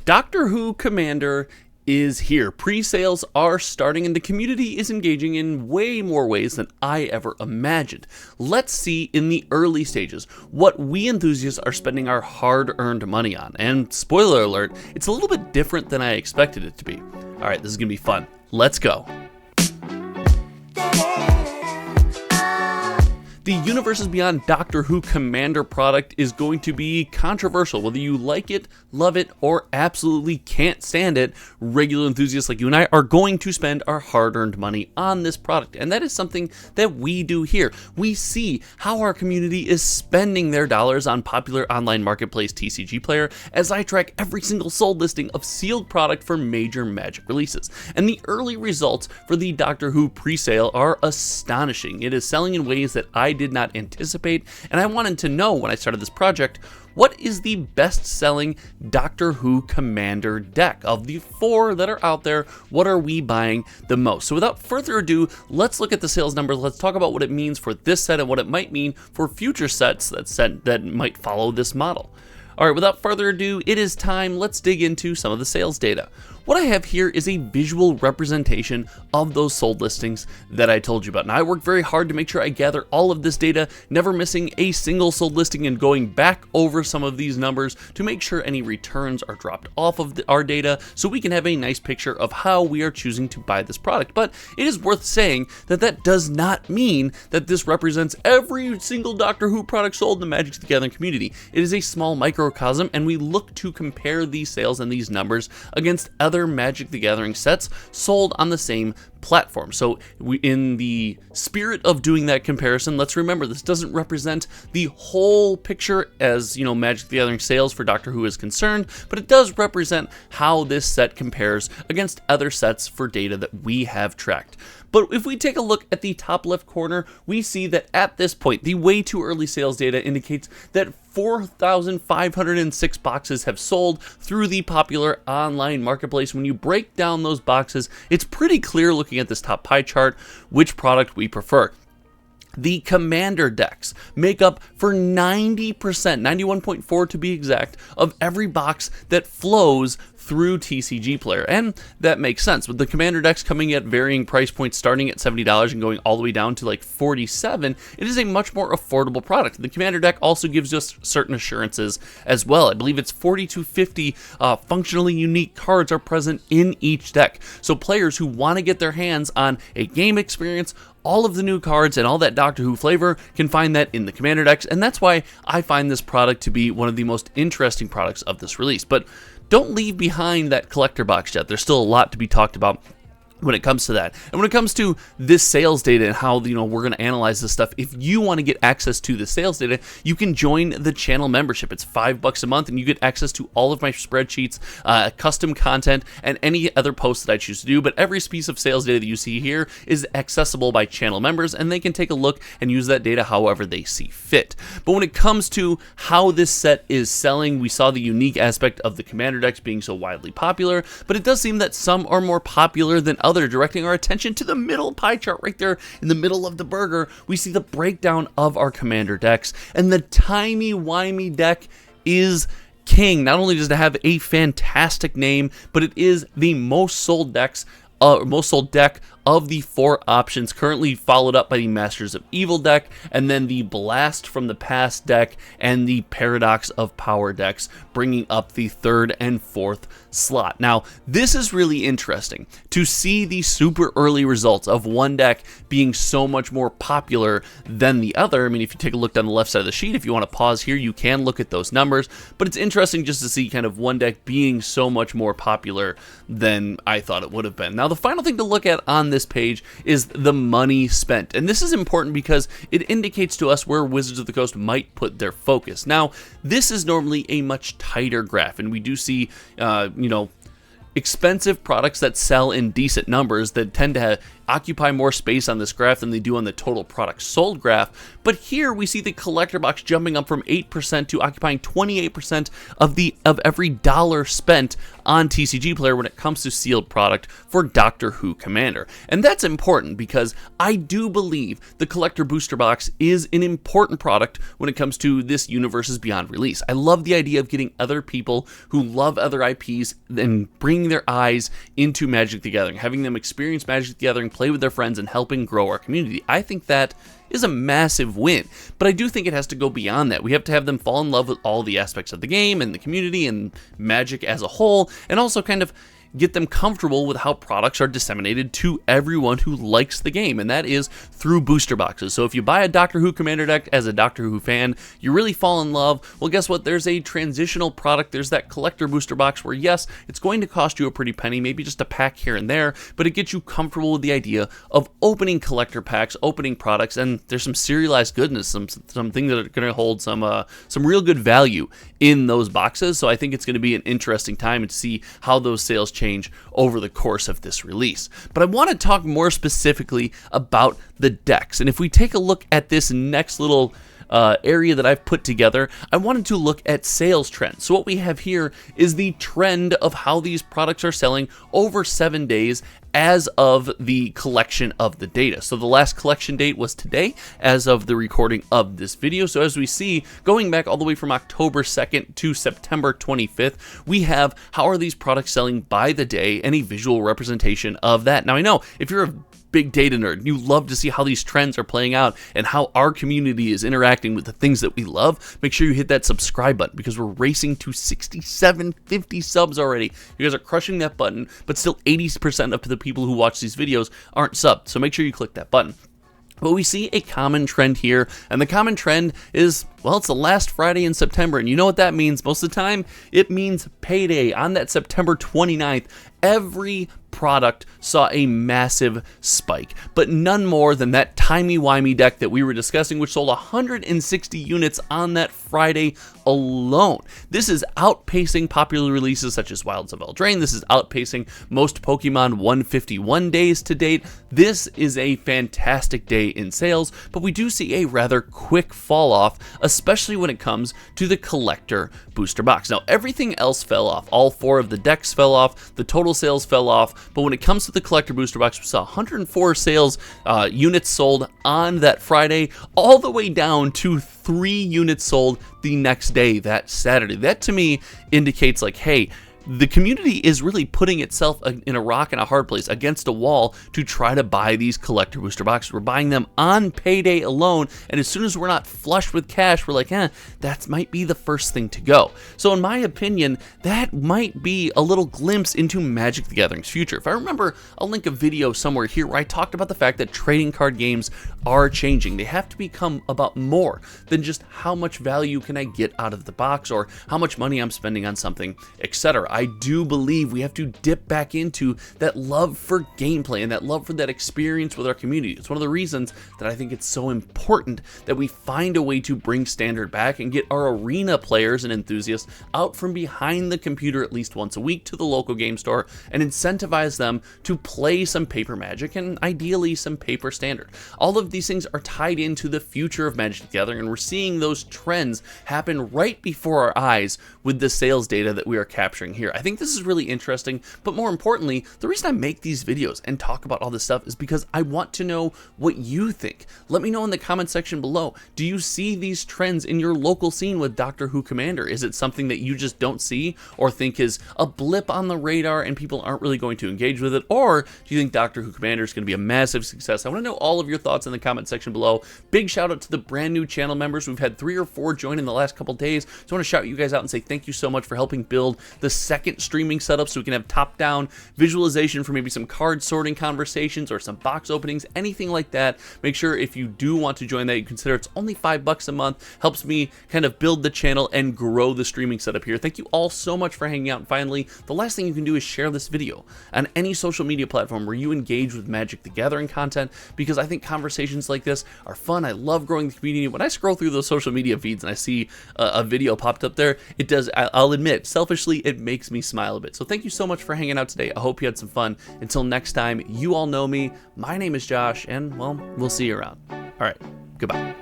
Doctor Who Commander is here. Pre-sales are starting and the community is engaging in way more ways than I ever imagined. Let's see in the early stages what we enthusiasts are spending our hard-earned money on. And spoiler alert, it's a little bit different than I expected it to be. Alright, this is going to be fun. Let's go. The Universes Beyond Doctor Who Commander product is going to be controversial. Whether you like it, love it, or absolutely can't stand it, regular enthusiasts like you and I are going to spend our hard-earned money on this product. And that is something that we do here. We see how our community is spending their dollars on popular online marketplace TCGPlayer as I track every single sold listing of sealed product for major Magic releases. And the early results for the Doctor Who pre-sale are astonishing. It is selling in ways that I did not anticipate, and I wanted to know when I started this project, what is the best-selling Doctor Who Commander deck? Of the 4 that are out there, what are we buying the most? So without further ado, let's look at the sales numbers. Let's talk about what it means for this set and what it might mean for future sets that might follow this model. Alright, without further ado, it is time. Let's dig into some of the sales data. What I have here is a visual representation of those sold listings that I told you about. Now, I worked very hard to make sure I gather all of this data, never missing a single sold listing and going back over some of these numbers to make sure any returns are dropped off of our data so we can have a nice picture of how we are choosing to buy this product. But it is worth saying that that does not mean that this represents every single Doctor Who product sold in the Magic the Gathering community. It is a small microcosm, and we look to compare these sales and these numbers against other Magic the Gathering sets sold on the same platform. So in the spirit of doing that comparison, let's remember this doesn't represent the whole picture as, Magic the Gathering sales for Doctor Who is concerned, but it does represent how this set compares against other sets for data that we have tracked. But if we take a look at the top left corner, we see that at this point, the way too early sales data indicates that 4,506 boxes have sold through the popular online marketplace. When you break down those boxes, it's pretty clear looking at this top pie chart which product we prefer. The Commander decks make up for 90%, 91.4 to be exact, of every box that flows through TCGPlayer, and that makes sense. With the Commander decks coming at varying price points starting at $70 and going all the way down to like $47, it is a much more affordable product. The Commander deck also gives us certain assurances as well. I believe it's 40 to 50 functionally unique cards are present in each deck. So players who want to get their hands on a game experience, all of the new cards and all that Doctor Who flavor can find that in the Commander decks, and that's why I find this product to be one of the most interesting products of this release. But don't leave behind that collector box yet. There's still a lot to be talked about when it comes to that. And when it comes to this sales data and how, we're going to analyze this stuff, if you want to get access to the sales data, you can join the channel membership. It's $5 a month, and you get access to all of my spreadsheets, custom content, and any other posts that I choose to do. But every piece of sales data that you see here is accessible by channel members, and they can take a look and use that data however they see fit. But when it comes to how this set is selling, we saw the unique aspect of the Commander decks being so widely popular, but it does seem that some are more popular than others. Directing our attention to the middle pie chart right there in the middle of the burger, we see the breakdown of our Commander decks, and the timey-wimey deck is king. Not only does it have a fantastic name, but it is the most sold deck of the 4 options, currently followed up by the Masters of Evil deck, and then the Blast from the Past deck, and the Paradox of Power decks, bringing up the 3rd and 4th slot. Now, this is really interesting to see the super early results of one deck being so much more popular than the other. I mean, if you take a look down the left side of the sheet, if you want to pause here, you can look at those numbers, but it's interesting just to see kind of one deck being so much more popular than I thought it would have been. Now, the final thing to look at on this page is the money spent, and this is important because it indicates to us where Wizards of the Coast might put their focus. Now, this is normally a much tighter graph, and we do see expensive products that sell in decent numbers that tend to occupy more space on this graph than they do on the total products sold graph. But here we see the collector box jumping up from 8% to occupying 28% of every dollar spent on TCGPlayer when it comes to sealed product for Doctor Who Commander. And that's important because I do believe the collector booster box is an important product when it comes to this Universes Beyond release. I love the idea of getting other people who love other IPs and bringing their eyes into Magic the Gathering, having them experience Magic the Gathering, play with their friends, and helping grow our community. I think that is a massive win, but I do think it has to go beyond that. We have to have them fall in love with all the aspects of the game and the community and Magic as a whole, and also kind of get them comfortable with how products are disseminated to everyone who likes the game, and that is through booster boxes. So if you buy a Doctor Who Commander deck as a Doctor Who fan, you really fall in love, well, guess what? There's a transitional product. There's that collector booster box where, yes, it's going to cost you a pretty penny, maybe just a pack here and there, but it gets you comfortable with the idea of opening collector packs, opening products, and there's some serialized goodness, some things that are going to hold some real good value in those boxes. So I think it's going to be an interesting time to see how those sales change over the course of this release. But I want to talk more specifically about the decks. And if we take a look at this next little area that I've put together, I wanted to look at sales trends. So what we have here is the trend of how these products are selling over 7 days as of the collection of the data. So the last collection date was today as of the recording of this video. So as we see, going back all the way from October 2nd to September 25th, we have how are these products selling by the day and a visual representation of that. Now I know if you're a big data nerd, you love to see how these trends are playing out and how our community is interacting with the things that we love. Make sure you hit that subscribe button because we're racing to 50 subs already. You guys are crushing that button, but still 80% of the people who watch these videos aren't subbed. So make sure you click that button. But we see a common trend here, and the common trend is, well, it's the last Friday in September, and you know what that means most of the time? It means payday. On that September 29th, every product saw a massive spike, but none more than that timey-wimey deck that we were discussing, which sold 160 units on that Friday alone. This is outpacing popular releases such as Wilds of Eldraine. This is outpacing most Pokemon 151 days to date. This is a fantastic day in sales, but we do see a rather quick fall off, especially when it comes to the collector booster box. Now, everything else fell off. All 4 of the decks fell off. The total sales fell off. But when it comes to the collector booster box, we saw 104 sales units sold on that Friday, all the way down to 3 units sold the next day, that Saturday. That to me indicates like, hey, the community is really putting itself in a rock and a hard place against a wall to try to buy these collector booster boxes. We're buying them on payday alone, and as soon as we're not flush with cash, we're like, that might be the first thing to go. So in my opinion, that might be a little glimpse into Magic the Gathering's future. If I remember, I'll link a video somewhere here where I talked about the fact that trading card games are changing. They have to become about more than just how much value can I get out of the box or how much money I'm spending on something, etc. I do believe we have to dip back into that love for gameplay and that love for that experience with our community. It's one of the reasons that I think it's so important that we find a way to bring Standard back and get our arena players and enthusiasts out from behind the computer at least once a week to the local game store and incentivize them to play some paper Magic and ideally some paper Standard. All of these things are tied into the future of Magic the Gathering, and we're seeing those trends happen right before our eyes with the sales data that we are capturing here. I think this is really interesting, but more importantly, the reason I make these videos and talk about all this stuff is because I want to know what you think. Let me know in the comment section below. Do you see these trends in your local scene with Doctor Who Commander? Is it something that you just don't see or think is a blip on the radar and people aren't really going to engage with it? Or do you think Doctor Who Commander is going to be a massive success? I want to know all of your thoughts in the comment section below. Big shout out to the brand new channel members. We've had 3 or 4 join in the last couple days, so I want to shout you guys out and say thank you so much for helping build the second streaming setup so we can have top-down visualization for maybe some card sorting conversations or some box openings, anything like that. Make sure if you do want to join that, you consider it's only $5 a month. Helps me kind of build the channel and grow the streaming setup here. Thank you all so much for hanging out. And finally, the last thing you can do is share this video on any social media platform where you engage with Magic the Gathering content, because I think conversations like this are fun. I love growing the community. When I scroll through those social media feeds and I see a video popped up there, it does, I'll admit, selfishly, it makes makes me smile a bit. So thank you so much for hanging out today. I hope you had some fun. Until next time, you all know me. My name is Josh, and, well, we'll see you around. All right, goodbye.